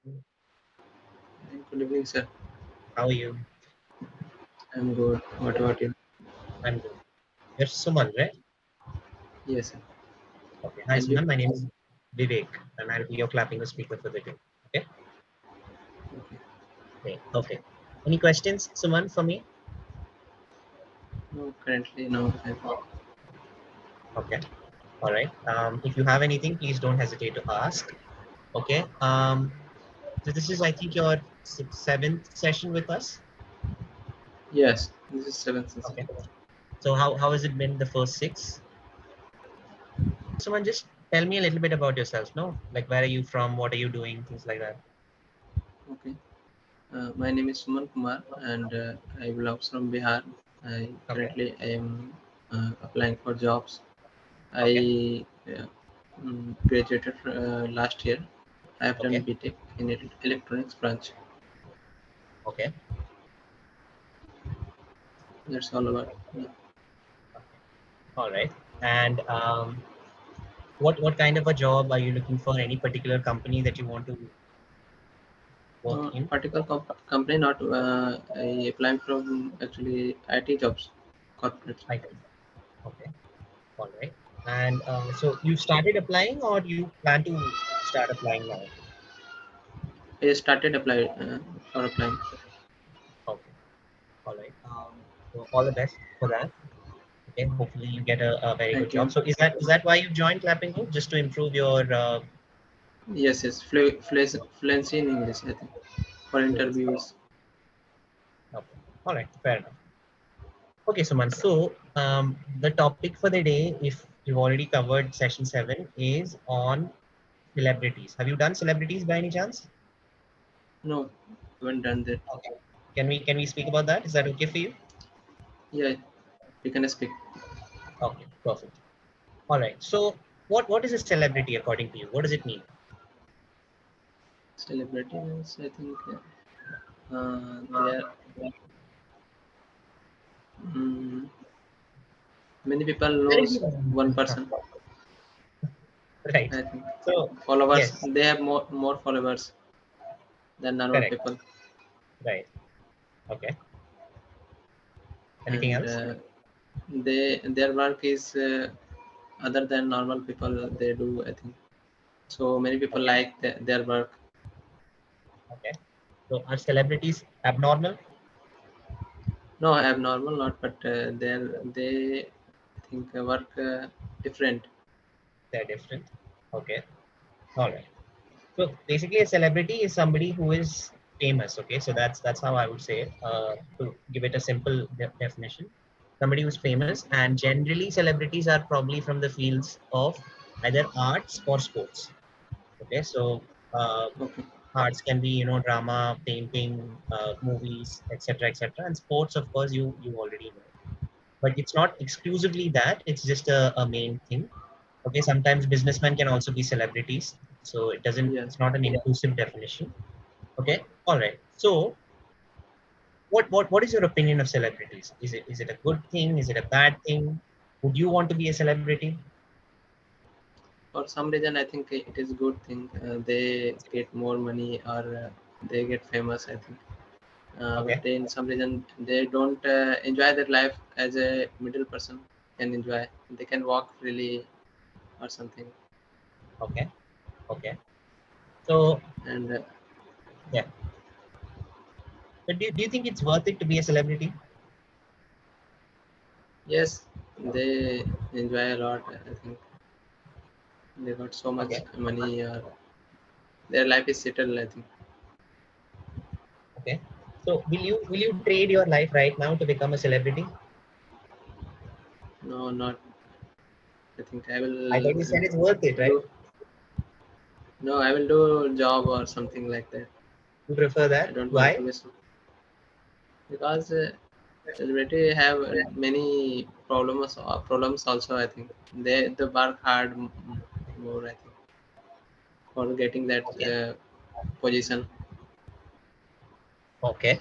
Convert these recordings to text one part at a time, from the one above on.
Good evening, sir. How are you? I'm good. What about you? I'm good. You're Suman, right? Yes, sir. Okay. Hi, And you? Suman. My name is Vivek, and I'll be your Clapingo speaker for the day. Okay. Okay. Okay. Okay. Any questions, Suman, for me? No, currently no. Okay. All right. If you have anything, please don't hesitate to ask. Okay. So this is, I think, your seventh session with us. Yes, this is seventh session. Okay. So how has it been the first six? Suman, just tell me a little bit about yourself. No, like where are you from? What are you doing? Things like that. Okay. My name is Suman Kumar, and I belong from Bihar. Okay. I am applying for jobs. Okay. I graduated last year. I have done Okay. BTech in electronics branch. Okay. That's all about. Yeah. Okay. All right. And what kind of a job are you looking for? Any particular company that you want to work No in? particular company, not. I applying from actually IT jobs, corporate. I think. Okay. All right. And so you started applying, or you plan to start applying now? I started for applying. Okay. All right. So all the best for that. Okay. Hopefully you get a very good Thank job. you. So is that why you joined Clapping Group, just to improve your Yes, yes, fluency in English, I think, for skills? interviews. Okay. All right. Fair enough. Okay, Suman. So the topic for the day, if you've already covered session 7, is on celebrities. Have you done celebrities by any chance? No, haven't done that. Okay. Can we speak about that? Is that okay for you? Yeah, you can speak. Okay, perfect. All right. So what is a celebrity according to you? What does it mean? Celebrities, I think they are. Mm, Many people Very knows one good. person. Right. I think So followers. yes, They have more followers than normal correct. people, Right. Okay. Anything and else? their work is other than normal people. They do, I think. So many people Okay. like their work. Okay. So are celebrities abnormal? No, abnormal not, but they think work different. They're different. Okay. All right. So basically, a celebrity is somebody who is famous. Okay, so that's how I would say it. To give it a simple definition, somebody who's famous, and generally celebrities are probably from the fields of either arts or sports. Okay, so Okay. arts can be drama, painting, movies, etc., etc., and sports, of course, you already know. But it's not exclusively that; it's just a main thing. Okay, sometimes businessmen can also be celebrities, so Yeah. it's not an inclusive definition. Okay, all right. So what is your opinion of celebrities? Is it a good thing? Is it a bad thing? Would you want to be a celebrity? For some reason, I think it is good thing. They get more money or they get famous, I think. But Okay, in some reason, they don't enjoy their life as a middle person can enjoy. They can walk freely or something. okay, okay. So And yeah, so do you think it's worth it to be a celebrity? yes, they enjoy a lot. I think they got so much Okay, money. Their life is settled, I think. okay. So will you trade your life right now to become a celebrity? No, not. I think I I will thought you said it's worth it, right? do. No, I will do job or something like that. You prefer I that? don't want to Why? miss because celebrity have many problems also. I think they work hard more. I think for getting that Okay, position. okay.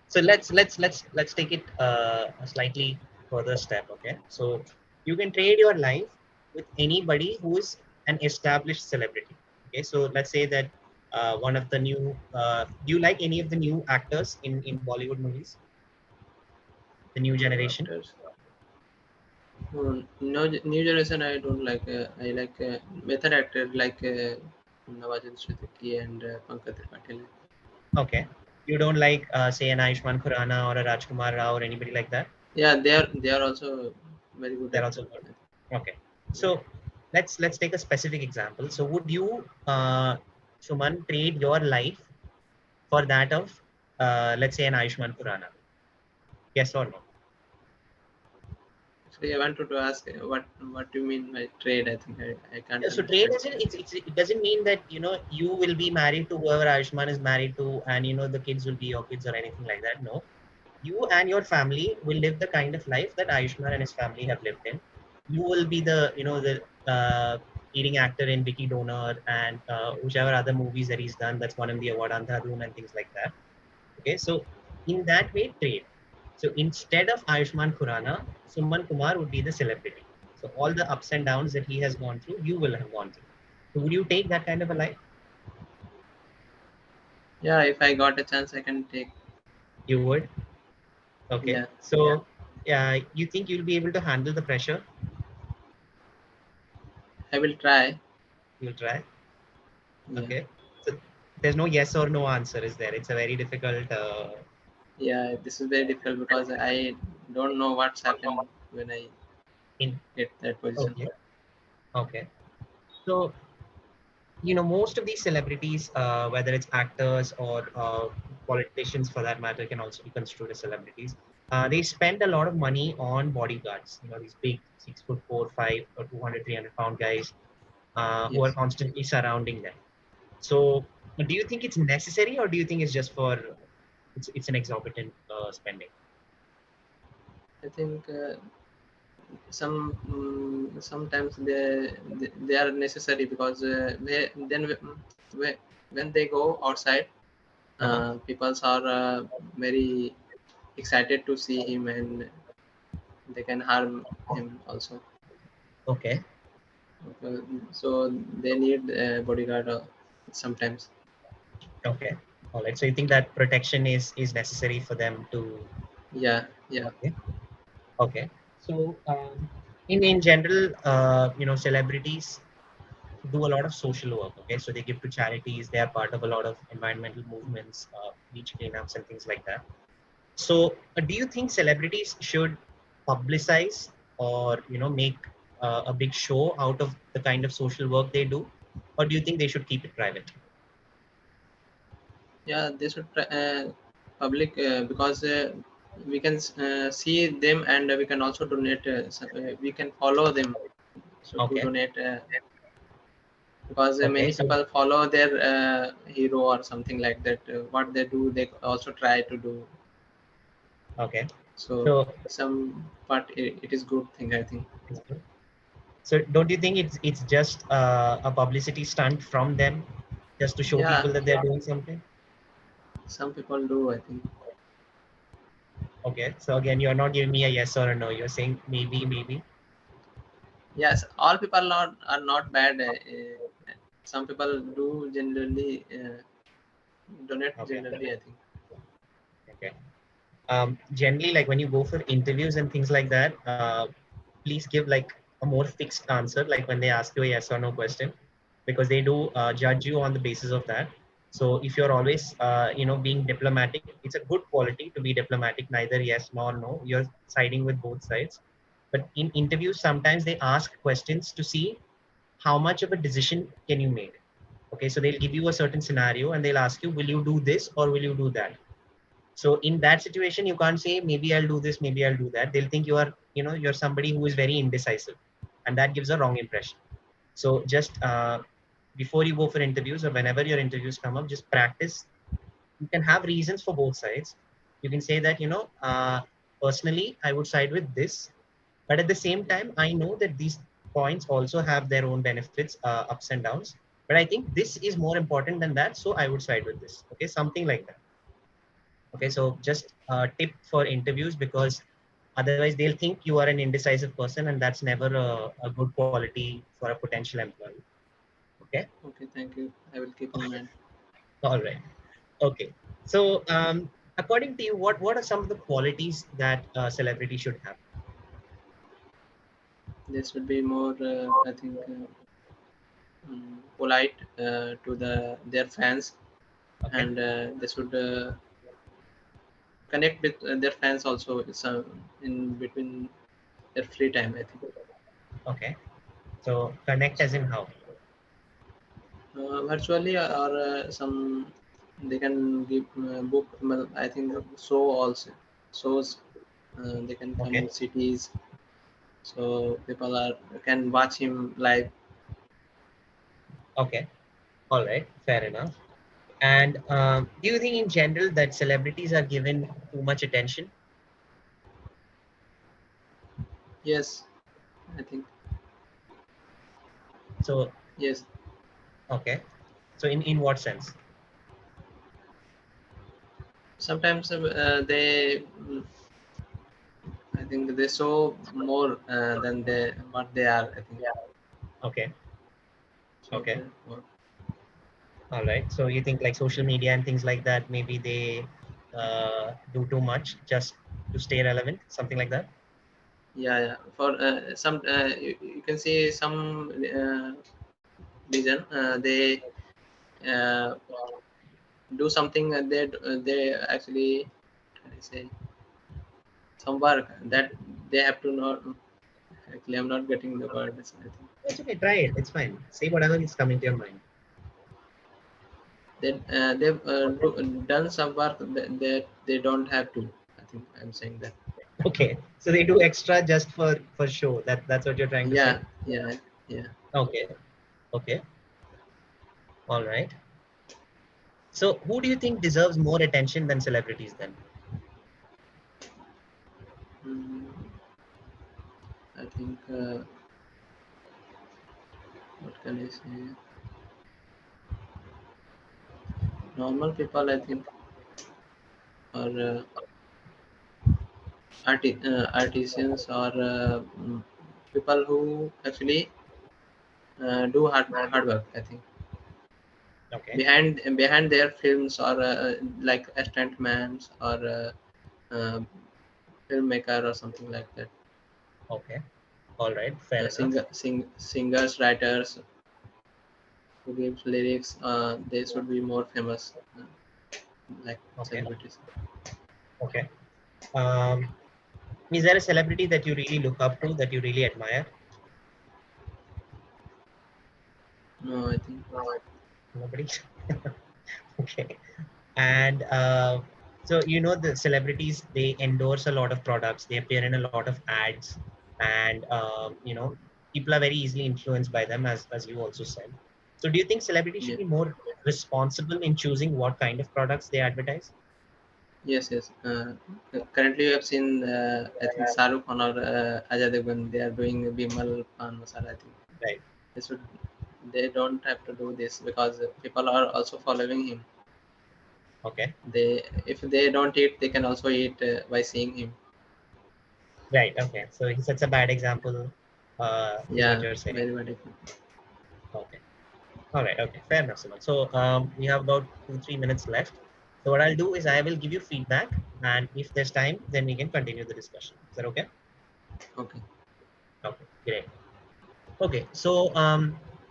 So let's take it a slightly further step. Okay, so you can trade your life with anybody who is an established celebrity. Okay, so let's say that One of the new. Do you like any of the new actors in Bollywood movies? The new New generation. actors. No, new generation I don't like. I like method actor like Nawazin Siddiqui and Pankaj Tripathi. Okay. You don't like, say, an Ayushmann Khurrana or a Rajkumar Rao or anybody like that? Yeah, they are also very good They're also actor. good. Okay. Yeah, So let's take a specific example. So would you, Suman, trade your life for that of, let's say, an Ayushmann Khurrana? Yes or no? actually, I wanted to ask what do you mean by trade? I think I can't Yeah, so trade understand. doesn't, it doesn't mean that, you will be married to whoever Ayushmann is married to, and the kids will be your kids or anything like that. No, you and your family will live the kind of life that Ayushmann and his family have lived in. You will be the leading actor in Vicky Donor and whichever other movies that he's done that's won him the award, Andhadhun and things like that. Okay, so in that way, trade. So instead of Ayushmann Khurrana, Suman Kumar would be the celebrity. So all the ups and downs that he has gone through, you will have gone through. So would you take that kind of a life? Yeah, if I got a chance, I can take. You would. Okay. Yeah, So yeah, you think you'll be able to handle the pressure? I will try. You'll try. Yeah, Okay. So there's no yes or no answer, is there? It's a very difficult. yeah. This is very difficult because I don't know what's happened when I In get that position. Okay. Okay. So most of these celebrities, whether it's actors or politicians for that matter, can also be construed as celebrities. They spend a lot of money on bodyguards. These big 6 foot 4, 5, or 200, 300 pound guys who are Yes, constantly surrounding them. So, do you think it's necessary, or do you think it's just for it's an exorbitant spending? I think sometimes they are necessary because when when they go outside, Uh-huh. people are very excited to see him and they can harm him also. Okay. Uh, so they need a bodyguard sometimes. Okay. All right. So you think that protection is necessary for them to. Yeah, yeah, Okay. Okay. So in general, celebrities do a lot of social work. Okay. So they give to charities. They are part of a lot of environmental movements, beach cleanups, and things like that. So do you think celebrities should publicize or make a big show out of the kind of social work they do, or do you think they should keep it private? yeah. They should public because we can see them and we can also donate. We can follow them. So to Okay. donate because Okay. many So people follow their hero or something like that. What they do, they also try to do. okay. So So some part it is good thing I think. it's good. So don't you think it's just a publicity stunt from them, just to show Yeah, people that they're doing something? some people do I think. Okay. So again, you're not giving me a yes or a no. You're saying maybe, maybe. Yes, all people are not bad. Some people do generally donate Okay. generally I think. Okay. Generally, like when you go for interviews and things like that, please give like a more fixed answer, like when they ask you a yes or no question, because they do judge you on the basis of that. So if you're always being diplomatic, it's a good quality to be diplomatic, neither yes nor no, you're siding with both sides. But in interviews sometimes they ask questions to see how much of a decision can you make. Okay, so they'll give you a certain scenario and they'll ask you, will you do this or will you do that? So in that situation, you can't say maybe I'll do this, maybe I'll do that. They'll think you're somebody who is very indecisive, and that gives a wrong impression. So just before you go for interviews or whenever your interviews come up, just practice. You can have reasons for both sides. You can say that personally I would side with this, but at the same time I know that these points also have their own benefits, ups and downs. But I think this is more important than that, so I would side with this. Okay, something like that. Okay, so just a tip for interviews, because otherwise they'll think you are an indecisive person, and that's never a good quality for a potential employee. Okay. Okay, thank you. I will keep in mind. All right. Okay. So, according to you, what are some of the qualities that a celebrity should have? They should be more, I think, polite to their fans, Okay. and they should connect with their fans also in between their free time, I think. Okay. So, connect as in how? Virtually, or some they can give book. Well, I think show also shows. They can come Okay. in cities, so people are can watch him live. Okay. All right. Fair enough. And do you think in general that celebrities are given too much attention? Yes, I think So, yes. okay. So, in what sense? Sometimes I think they show more than they what they are. I think Okay. so. Okay. All right. So, you think like social media and things like that, maybe they do too much just to stay relevant, something like that? Yeah, yeah. For some, you can see some reason they uh, do something. They actually, how do you say, some work that they have to not. Actually, I'm not getting the word. I think It's okay. Try it. It's fine. Say whatever is coming to your mind. they've done some work they don't have to. I think I'm saying that. Okay. So they do extra just for show. That's what you're trying to say. Yeah, yeah, yeah. Okay. Okay. All right. So who do you think deserves more attention than celebrities then? Mm, I think what can I say? Normal people, I think, or artisans, or people who actually do hard work. I think Okay. behind their films, or like stuntmans, or filmmaker, or something like that. Okay. All right. Fair enough. Singers, writers who gives lyrics, they should be more famous, like Okay. celebrities. Okay. Um, is there a celebrity that you really look up to, that you really admire? No, I think Nobody. Okay. And so you know the celebrities, they endorse a lot of products. They appear in a lot of ads, and people are very easily influenced by them, as you also said. So do you think celebrities should yeah. be more responsible in choosing what kind of products they advertise? Yes, yes. Currently, you have seen, I think, Shahrukh Khan or Ajay Devgan. They are doing Bimal Pan Masala. I think Right. they should. They don't have to do this because people are also following him. Okay. If they don't eat, they can also eat by seeing him. Right. Okay. So he sets a bad example, is what Yeah, you're saying. very very. Okay. All right. Okay. Fair enough, Suman. So we have about 2-3 minutes left. So what I'll do is I will give you feedback, and if there's time, then we can continue the discussion. Is that okay? Okay. Okay. Great. Okay. So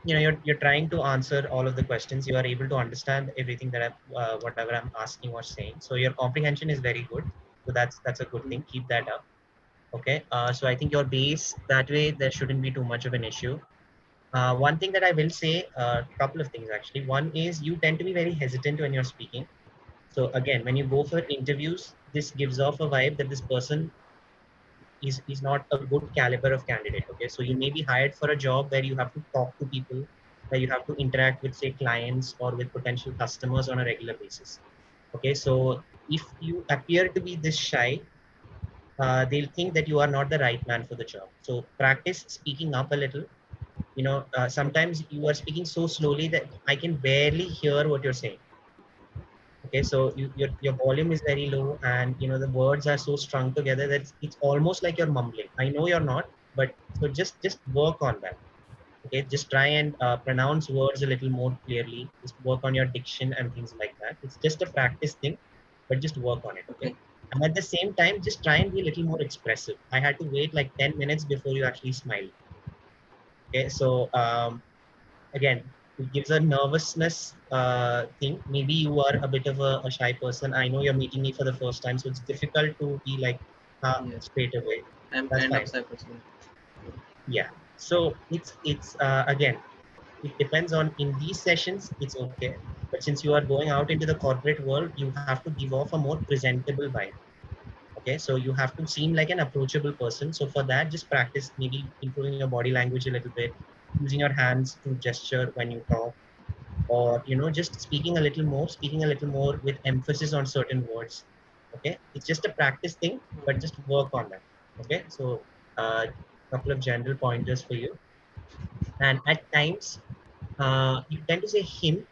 you're trying to answer all of the questions. You are able to understand everything that whatever I'm asking or saying. So your comprehension is very good. So that's a good Mm. thing. Keep that up. Okay. So I think your base that way there shouldn't be too much of an issue. One thing that I will say, a couple of things actually. One is you tend to be very hesitant when you're speaking. So again, when you go for interviews, this gives off a vibe that this person is not a good caliber of candidate. Okay, so you may be hired for a job where you have to talk to people, where you have to interact with say clients or with potential customers on a regular basis. Okay, so if you appear to be this shy, they'll think that you are not the right man for the job. So practice speaking up a little. Sometimes you are speaking so slowly that I can barely hear what you're saying. Okay, so your volume is very low, and the words are so strung together that it's almost like you're mumbling. I know you're not, but so just work on that. Okay, just try and pronounce words a little more clearly. Just work on your diction and things like that. It's just a practice thing, but just work on it. Okay. Okay. And at the same time, just try and be a little more expressive. I had to wait like 10 minutes before you actually smile. Okay. So again, it gives a nervousness thing. Maybe you are a bit of a shy person. I know you're meeting me for the first time, so it's difficult to be like Yes. straight away. I'm That's kind of fine. shy person. Yeah. So it's again, it depends on, in these sessions it's okay, but since you are going out into the corporate world, you have to give off a more presentable vibe. Okay, so you have to seem like an approachable person. So for that, just practice maybe improving your body language a little bit, using your hands to gesture when you talk, or just speaking a little more with emphasis on certain words. Okay, it's just a practice thing, but just work on that. Okay, so couple of general pointers for you. And at times you tend to say him.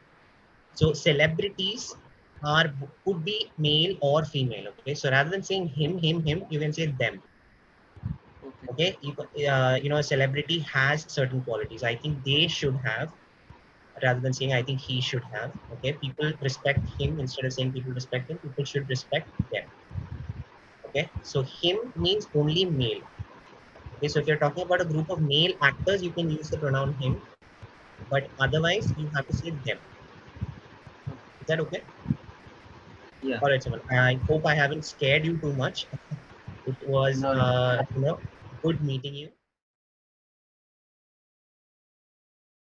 So celebrities are could be male or female. Okay, so rather than saying him, you can say them. Okay. Okay, a celebrity has certain qualities. I think they should have, rather than saying I think he should have. Okay, people respect him instead of saying people respect him. People should respect them. Okay, so him means only male. Okay, so if you're talking about a group of male actors, you can use the pronoun him, but otherwise you have to say them. Is that okay? Yeah. All right, Simon. I hope I haven't scared you too much. It was, No, no. good meeting you.